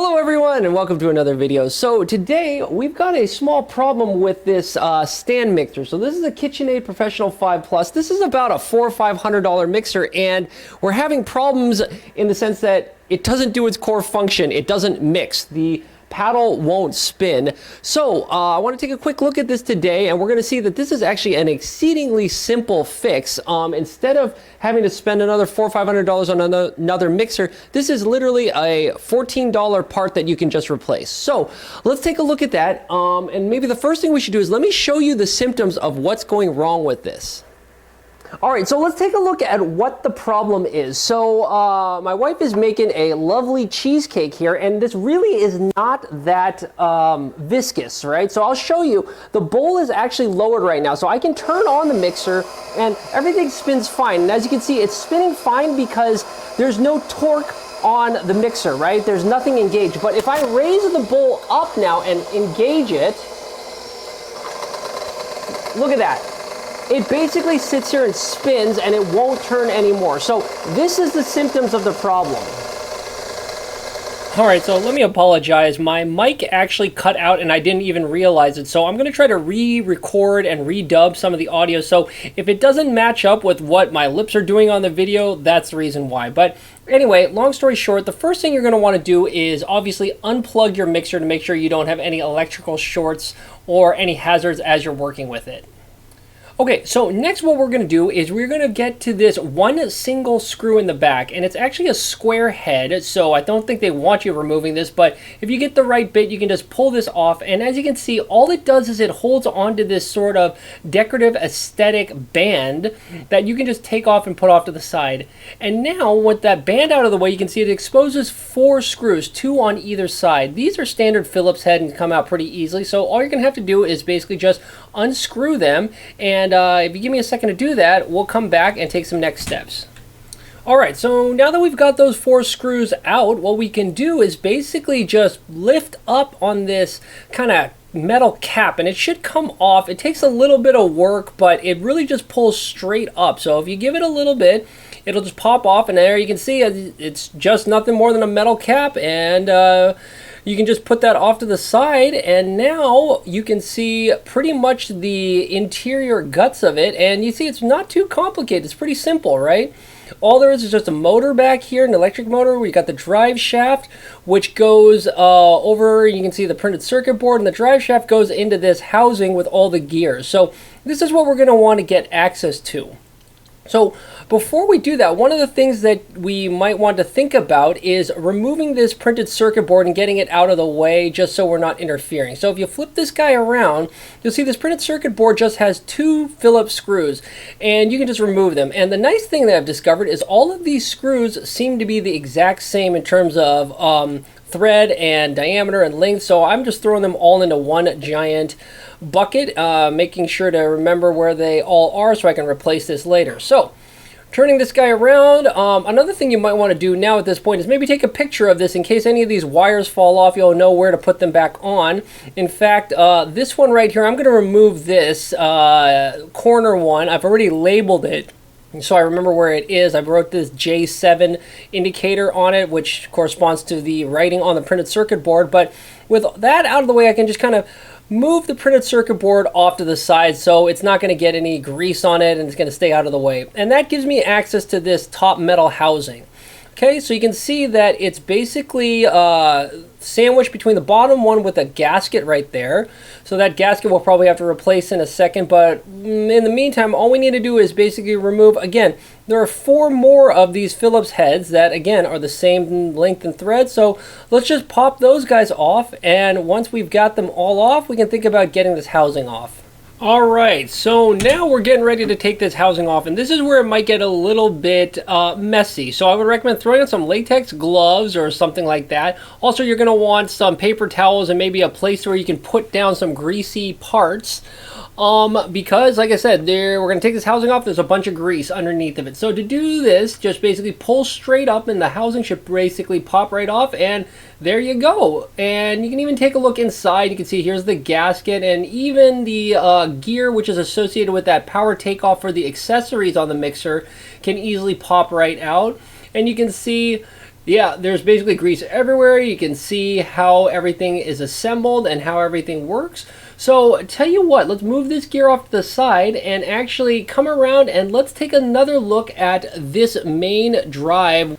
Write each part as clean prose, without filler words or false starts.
Hello everyone and welcome to another video. So today we've got a small problem with this stand mixer. So this is a KitchenAid Professional 5 Plus. This is about a $400 or $500 mixer, and we're having problems in the sense that it doesn't do its core function. It doesn't mix. The paddle won't spin. So I want to take a quick look at this today, and we're going to see that this is actually an exceedingly simple fix. Instead of having to spend another $400 or $500 on another mixer, this is literally a $14 part that you can just replace. So let's take a look at that. And maybe the first thing we should do is let me show you the symptoms of what's going wrong with this. All right, so let's take a look at what the problem is. So my wife is making a lovely cheesecake here, and this really is not that viscous, right? So I'll show you. The bowl is actually lowered right now, so I can turn on the mixer and everything spins fine. And as you can see, it's spinning fine because there's no torque on the mixer, right? There's nothing engaged. But if I raise the bowl up now and engage it, look at that. It basically sits here and spins and it won't turn anymore. So this is the symptoms of the problem. All right, so let me apologize. My mic actually cut out and I didn't even realize it. So I'm going to try to re-record and redub some of the audio. So if it doesn't match up with what my lips are doing on the video, that's the reason why. But anyway, long story short, the first thing you're going to want to do is obviously unplug your mixer to make sure you don't have any electrical shorts or any hazards as you're working with it. Okay, so next what we're going to do is we're going to get to this one single screw in the back, and it's actually a square head, so I don't think they want you removing this, but if you get the right bit, you can just pull this off, and as you can see, all it does is it holds onto this sort of decorative aesthetic band that you can just take off and put off to the side. And now with that band out of the way, you can see it exposes 4 screws, 2 on either side. These are standard Phillips head and come out pretty easily, so all you're going to have to do is basically just unscrew them, and if you give me a second to do that, we'll come back and take some next steps. Alright, so now that we've got those 4 screws out, what we can do is basically just lift up on this kind of metal cap, and it should come off. It takes a little bit of work, but it really just pulls straight up. So if you give it a little bit, it'll just pop off, and there you can see it's just nothing more than a metal cap, and you can just put that off to the side, and now you can see pretty much the interior guts of it, and you see it's not too complicated. It's pretty simple, right? All there is just a motor back here, an electric motor. We got the drive shaft, which goes over, you can see the printed circuit board, and the drive shaft goes into this housing with all the gears. So this is what we're going to want to get access to. So before we do that, one of the things that we might want to think about is removing this printed circuit board and getting it out of the way just so we're not interfering. So if you flip this guy around, you'll see this printed circuit board just has 2 Phillips screws, and you can just remove them. And the nice thing that I've discovered is all of these screws seem to be the exact same in terms of thread and diameter and length, so I'm just throwing them all into one giant bucket, making sure to remember where they all are so I can replace this later. So turning this guy around, another thing you might want to do now at this point is maybe take a picture of this in case any of these wires fall off. You'll know where to put them back on. In fact, this one right here, I'm going to remove this corner one. I've already labeled it, so I remember where it is. I wrote this J7 indicator on it, which corresponds to the writing on the printed circuit board. But with that out of the way, I can just kind of move the printed circuit board off to the side so it's not going to get any grease on it and it's going to stay out of the way. And that gives me access to this top metal housing. Okay, so you can see that it's basically sandwiched between the bottom one with a gasket right there. So that gasket we'll probably have to replace in a second, but in the meantime, all we need to do is basically remove, again, there are 4 more of these Phillips heads that, again, are the same length and thread. So let's just pop those guys off, and once we've got them all off, we can think about getting this housing off. Alright, so now we're getting ready to take this housing off, and this is where it might get a little bit messy. So I would recommend throwing on some latex gloves or something like that. Also, you're going to want some paper towels and maybe a place where you can put down some greasy parts. Because, like I said, we're going to take this housing off. There's a bunch of grease underneath of it. So to do this, just basically pull straight up and the housing should basically pop right off, and there you go. And you can even take a look inside. You can see here's the gasket, and even the gear which is associated with that power takeoff for the accessories on the mixer can easily pop right out. And you can see Yeah, there's basically grease everywhere. You can see how everything is assembled and how everything works. So tell you what, let's move this gear off to the side and actually come around and let's take another look at this main drive.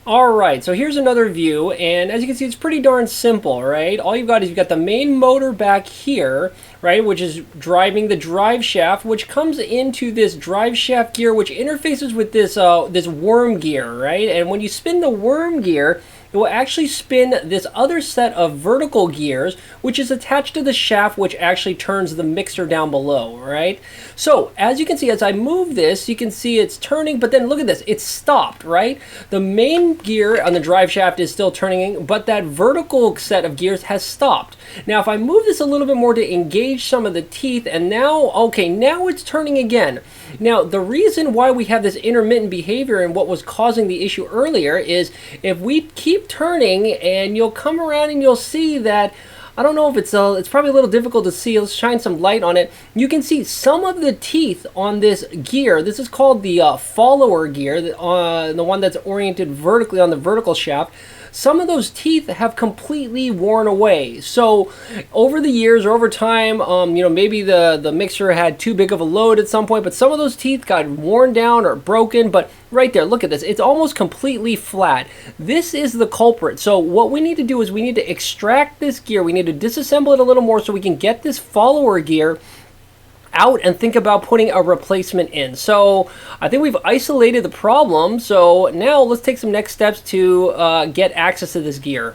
Alright, so here's another view, and as you can see, it's pretty darn simple, right? All you've got is you've got the main motor back here, right, which is driving the drive shaft, which comes into this drive shaft gear, which interfaces with this this worm gear, right? And when you spin the worm gear, it will actually spin this other set of vertical gears, which is attached to the shaft, which actually turns the mixer down below, right? So, as you can see, as I move this, you can see it's turning, but then look at this, it's stopped, right? The main gear on the drive shaft is still turning, but that vertical set of gears has stopped. Now, if I move this a little bit more to engage some of the teeth, and now, okay, now it's turning again. Now, the reason why we have this intermittent behavior and what was causing the issue earlier is if we keep turning, and you'll come around and you'll see that, I don't know if it's probably a little difficult to see. Let's shine some light on it. You can see some of the teeth on this gear. This is called the follower gear, the one that's oriented vertically on the vertical shaft. Some of those teeth have completely worn away. So over the years, or over time, you know, maybe the mixer had too big of a load at some point, but some of those teeth got worn down or broken. But right there, look at this. It's almost completely flat. This is the culprit. So what we need to do is we need to extract this gear. We need to disassemble it a little more so we can get this follower gear out and think about putting a replacement in. So I think we've isolated the problem. So now let's take some next steps to get access to this gear.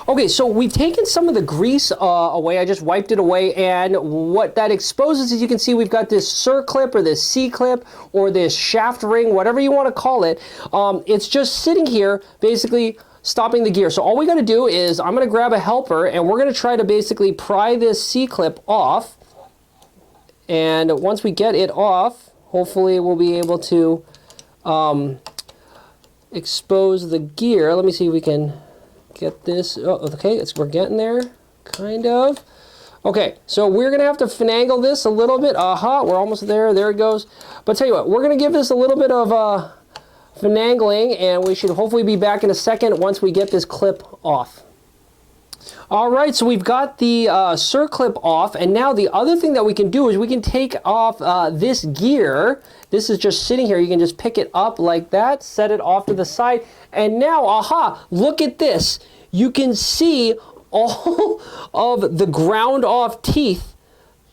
Okay, so we've taken some of the grease away. I just wiped it away, and what that exposes is, you can see we've got this circlip or this C-clip or this shaft ring, whatever you want to call it. It's just sitting here basically stopping the gear. So all we got to do is I'm going to grab a helper, and we're going to try to basically pry this C-clip off. And once we get it off, hopefully we'll be able to expose the gear. Let me see if we can get this. Oh, okay, we're getting there, kind of. Okay, so we're going to have to finagle this a little bit. We're almost there. There it goes. But tell you what, we're going to give this a little bit of finagling, and we should hopefully be back in a second once we get this clip off. All right, so we've got the circlip off, and now the other thing that we can do is we can take off this gear. This is just sitting here. You can just pick it up like that, set it off to the side, and now, look at this. You can see all of the ground off teeth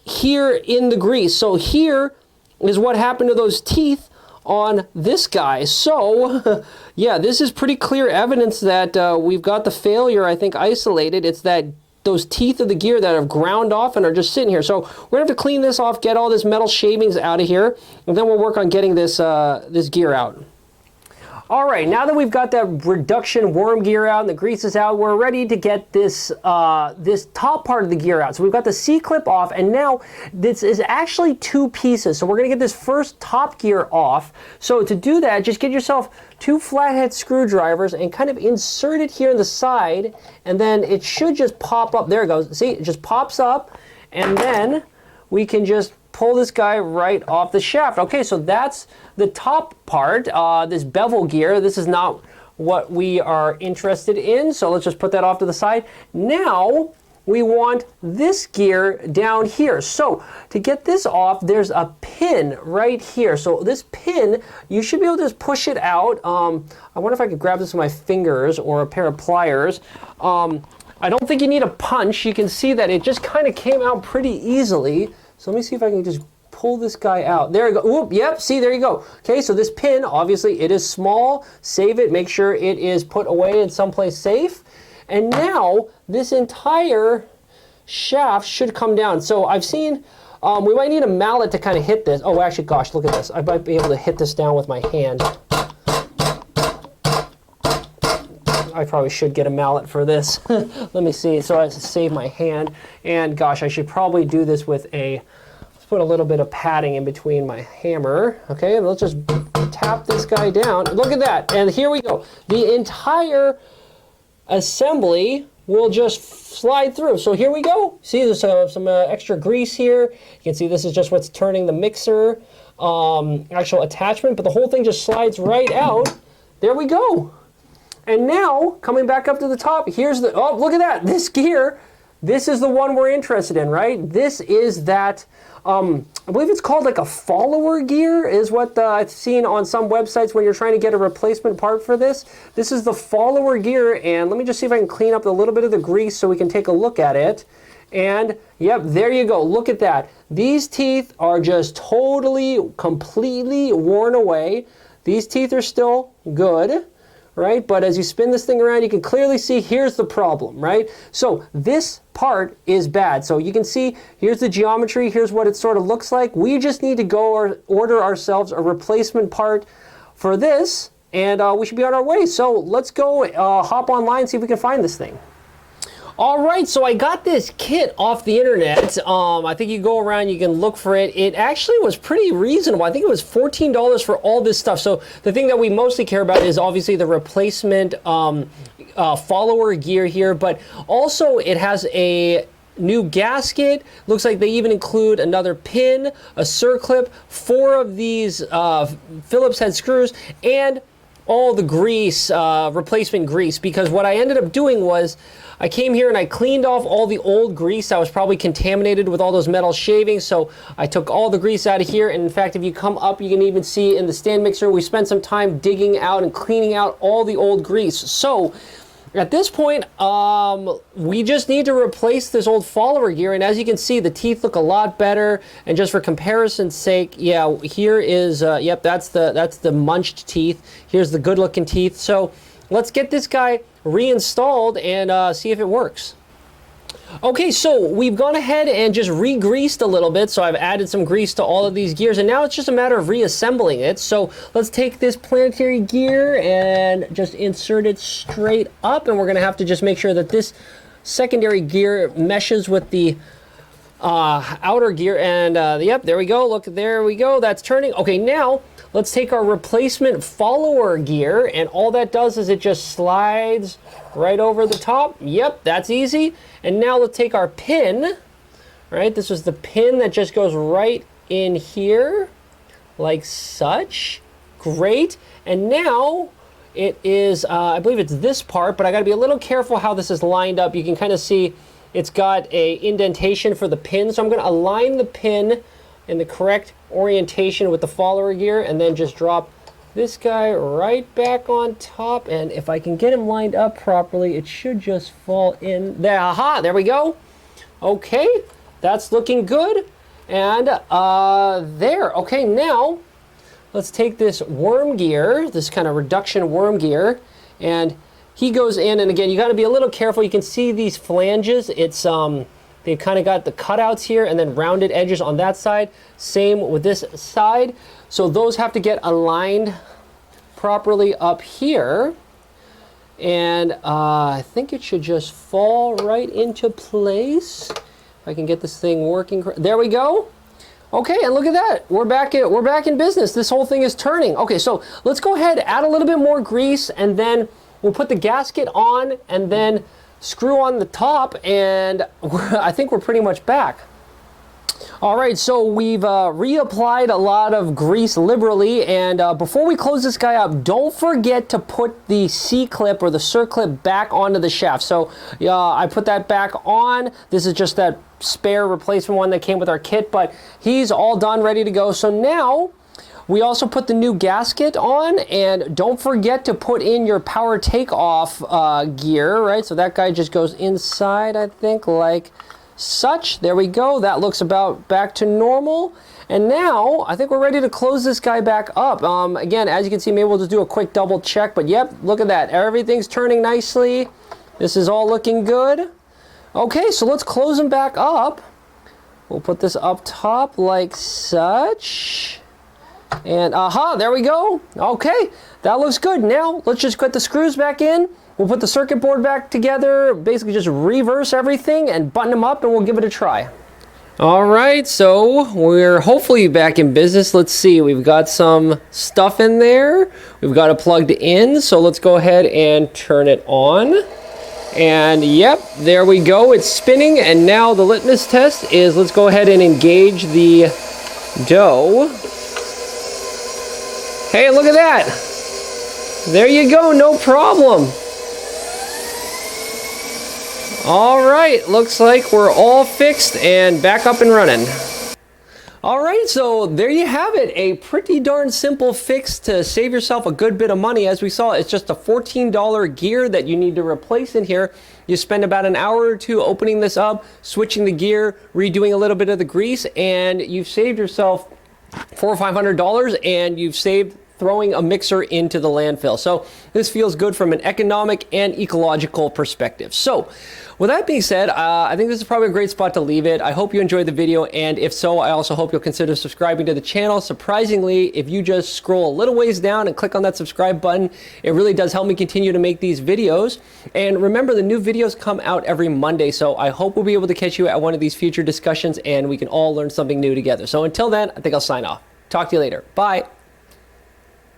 here in the grease. So here is what happened to those teeth on this guy. So yeah, this is pretty clear evidence that we've got the failure, I think, isolated. It's that those teeth of the gear that have ground off and are just sitting here. So we're gonna have to clean this off, get all this metal shavings out of here, and then we'll work on getting this this gear out. All right, now that we've got that reduction worm gear out and the grease is out, we're ready to get this this top part of the gear out. So we've got the C-clip off, and now this is actually two pieces. So we're gonna get this first top gear off. So to do that, just get yourself two flathead screwdrivers and kind of insert it here in the side, and then it should just pop up. There it goes. See, it just pops up, and then we can just pull this guy right off the shaft. Okay, so that's the top part, this bevel gear. This is not what we are interested in, so let's just put that off to the side. Now we want this gear down here. So to get this off, there's a pin right here. So this pin, you should be able to just push it out. I wonder if I could grab this with my fingers or a pair of pliers. I don't think you need a punch. You can see that it just kind of came out pretty easily. So let me see if I can just pull this guy out. There you go. Whoop, yep, see, there you go. Okay, so this pin, obviously, it is small. Save it, make sure it is put away in someplace safe. And now, this entire shaft should come down. So I've seen, we might need a mallet to kind of hit this. Oh, actually, gosh, look at this. I might be able to hit this down with my hand. I probably should get a mallet for this. Let me see, so I save my hand. And gosh, I should probably do this with let's put a little bit of padding in between my hammer. Okay, and let's just tap this guy down. Look at that, and here we go. The entire assembly will just slide through. So here we go. See, there's some extra grease here. You can see this is just what's turning the mixer actual attachment, but the whole thing just slides right out. there we go. And now, coming back up to the top, here's the, oh, look at that, this gear. This is the one we're interested in, right? This is that, I believe it's called like a follower gear, is what I've seen on some websites when you're trying to get a replacement part for this. This is the follower gear, and let me just see if I can clean up a little bit of the grease so we can take a look at it. And yep, there you go, look at that. These teeth are just totally, completely worn away. These teeth are still good, right? But as you spin this thing around, you can clearly see here's the problem, right? So this part is bad. So you can see here's the geometry, here's what it sort of looks like. We just need to go or order ourselves a replacement part for this, and we should be on our way. So let's go hop online and see if we can find this thing. All right, so I got this kit off the internet. I think you go around, you can look for it. It actually was pretty reasonable. I think it was $14 for all this stuff. So the thing that we mostly care about is obviously the replacement follower gear here, but also it has a new gasket. Looks like they even include another pin, a circlip, 4 of these Phillips head screws, and all the grease, replacement grease, because what I ended up doing was I came here and I cleaned off all the old grease that was probably contaminated with all those metal shavings. So I took all the grease out of here, and in fact, if you come up, you can even see in the stand mixer, we spent some time digging out and cleaning out all the old grease. So at this point, we just need to replace this old follower gear, and as you can see, the teeth look a lot better. And just for comparison's sake, yeah, here is, yep, that's the munched teeth. Here's the good-looking teeth. So let's get this guy reinstalled and see if it works. Okay, so we've gone ahead and just re-greased a little bit. So I've added some grease to all of these gears, and now it's just a matter of reassembling it. So let's take this planetary gear and just insert it straight up, and we're gonna have to just make sure that this secondary gear meshes with the outer gear, and yep, there we go. Look, there we go, that's turning. Okay, now let's take our replacement follower gear, and all that does is it just slides right over the top. Yep, that's easy. And now let's take our pin, right? This is the pin that just goes right in here, like such. Great. And now it is, I believe it's this part, but I gotta be a little careful how this is lined up. You can kind of see it's got a indentation for the pin. So I'm gonna align the pin in the correct orientation with the follower gear, and then just drop this guy right back on top. And if I can get him lined up properly, it should just fall in there. Aha, there we go. Okay, that's looking good. And there. Okay, now let's take this worm gear, this kind of reduction worm gear, and he goes in. And again, you got to be a little careful. You can see these flanges. It's they've kind of got the cutouts here and then rounded edges on that side. Same with this side. So those have to get aligned properly up here. And I think it should just fall right into place. If I can get this thing working. There we go. Okay, and look at that. We're back in business. This whole thing is turning. Okay, so let's go ahead, add a little bit more grease, and then we'll put the gasket on and then screw on the top, and I think we're pretty much back. All right, so we've reapplied a lot of grease liberally, and before we close this guy up, don't forget to put the C-clip or the circlip back onto the shaft. So I put that back on. This is just that spare replacement one that came with our kit, but he's all done, ready to go. So now we also put the new gasket on, and don't forget to put in your power takeoff gear, right? So that guy just goes inside, I think, like such. There we go. That looks about back to normal. And now I think we're ready to close this guy back up. Again, as you can see, maybe we'll just do a quick double check, but yep, look at that. Everything's turning nicely. This is all looking good. Okay, so let's close him back up. We'll put this up top like such. And aha, there we go. Okay, that looks good. Now let's just put the screws back in. We'll put the circuit board back together, basically just reverse everything and button them up, and we'll give it a try. All right, so we're hopefully back in business. Let's see, we've got some stuff in there. We've got it plugged in, so let's go ahead and turn it on. And yep, there we go, it's spinning. And now the litmus test is, let's go ahead and engage the dough. Hey, look at that. There you go, no problem. All right, looks like we're all fixed and back up and running. All right, so there you have it. A pretty darn simple fix to save yourself a good bit of money. As we saw, it's just a $14 gear that you need to replace in here. You spend about an hour or two opening this up, switching the gear, redoing a little bit of the grease, and you've saved yourself $400 or $500, and you've saved throwing a mixer into the landfill. So this feels good from an economic and ecological perspective. So with that being said, I think this is probably a great spot to leave it. I hope you enjoyed the video, and if so, I also hope you'll consider subscribing to the channel. Surprisingly, if you just scroll a little ways down and click on that subscribe button, it really does help me continue to make these videos. And remember, the new videos come out every Monday, so I hope we'll be able to catch you at one of these future discussions and we can all learn something new together. So until then, I think I'll sign off. Talk to you later. Bye.